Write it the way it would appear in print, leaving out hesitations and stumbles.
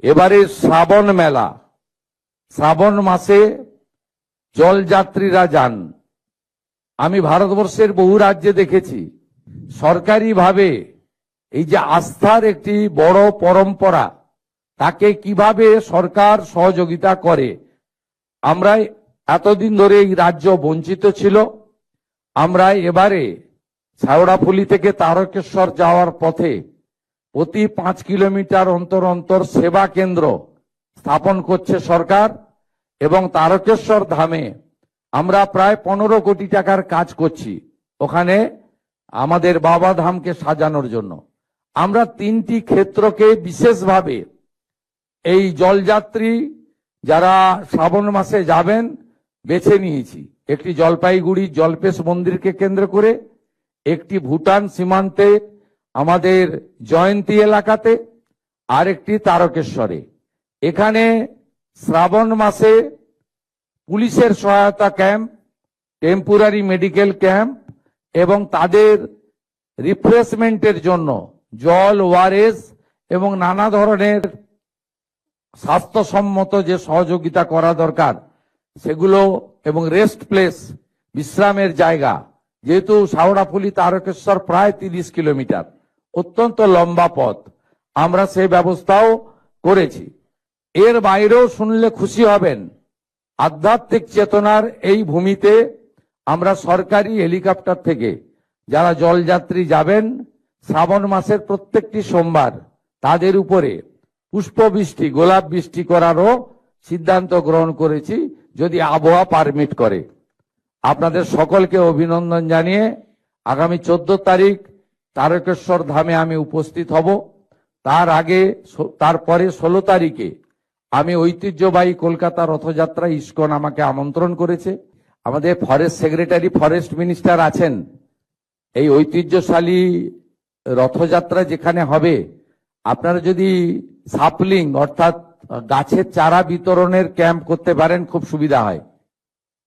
এবারে শ্রাবণ মেলা, শ্রাবণ মাসে জলযাত্রীরা যান। আমি ভারতবর্ষের বহু রাজ্যে দেখেছি সরকারিভাবে এই যে আস্থার একটি বড় পরম্পরা, তাকে কিভাবে সরকার সহযোগিতা করে। আমরা এতদিন ধরে এই রাজ্য বঞ্চিত ছিল। আমরা এবারে শেওড়াফুলি থেকে তারকেশ্বর যাওয়ার পথে প্রতি 5 কিলোমিটার অন্তর অন্তর সেবা কেন্দ্র স্থাপন করছে সরকার, এবং তারকেশ্বর ধামে আমরা প্রায় 15 কোটি টাকার কাজ করছি ওখানে আমাদের বাবা ধামকে সাজানোর জন্য। আমরা 3টি ক্ষেত্রকে বিশেষভাবে এই জলযাত্রী যারা শ্রাবণ মাসে যাবেন বেছে নিয়েছি। একটি জলপাইগুড়ি জলপেশ মন্দিরকে কেন্দ্র করে, একটি ভুটান সীমান্তে আমাদের জয়ন্তী এলাকাতে, আর একটি তারকেশ্বরে। এখানে শ্রাবণ মাসে পুলিশের সহায়তা ক্যাম্প, টেম্পোরারি মেডিকেল ক্যাম্প এবং তাদের রিফ্রেশমেন্টের জন্য জল, ওআরএস এবং নানা ধরনের স্বাস্থ্যসম্মত যে সহযোগিতা করা দরকার সেগুলো, এবং রেস্ট প্লেস, বিশ্রামের জায়গা। যেহেতু শেওড়াফুলি তারকেশ্বর প্রায় 30 কিলোমিটার, অত্যন্ত লম্বা পথ, আমরা সেই ব্যবস্থাও করেছি। এর বাইরেও শুনলে খুশি হবেন, আধ্যাত্মিক চেতনার এই ভূমিতে আমরা সরকারি হেলিকপ্টার থেকে যারা জলযাত্রী যাবেন শ্রাবণ মাসের প্রত্যেকটি সোমবার তাদের উপরে পুষ্পবৃষ্টি, গোলাপ বৃষ্টি করারও সিদ্ধান্ত গ্রহণ করেছি, যদি আবহাওয়া পারমিট করে। আপনাদের সকলকে অভিনন্দন জানিয়ে আগামী 14 তারিখ তারকেশ্বর ধামে আমি উপস্থিত হব। তারপরে 16 তারিখে আমি ঐতিহ্যবাহী কলকাতা রথযাত্রা ইস্কন আমাকে আমন্ত্রণ করেছে। আমাদের ফরেস্ট সেক্রেটারি, ফরেস্ট মিনিস্টার আছেন। এই ঐতিহ্যশালী রথযাত্রা যেখানে হবে, আপনারা যদি সাপলিং অর্থাৎ গাছের চারা বিতরণের ক্যাম্প করতে পারেন খুব সুবিধা হয়।